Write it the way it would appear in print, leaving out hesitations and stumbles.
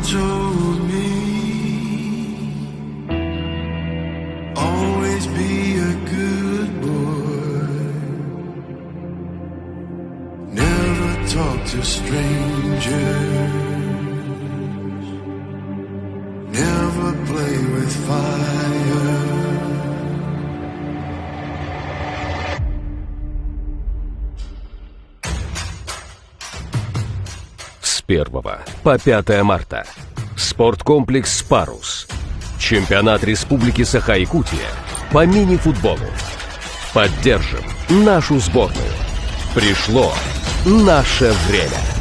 told me, always be a good boy, never talk to strangers, never play with fire. С 1 по 5 марта. Спорткомплекс «Парус». Чемпионат Республики Саха-Якутия по мини-футболу. Поддержим нашу сборную. Пришло наше время.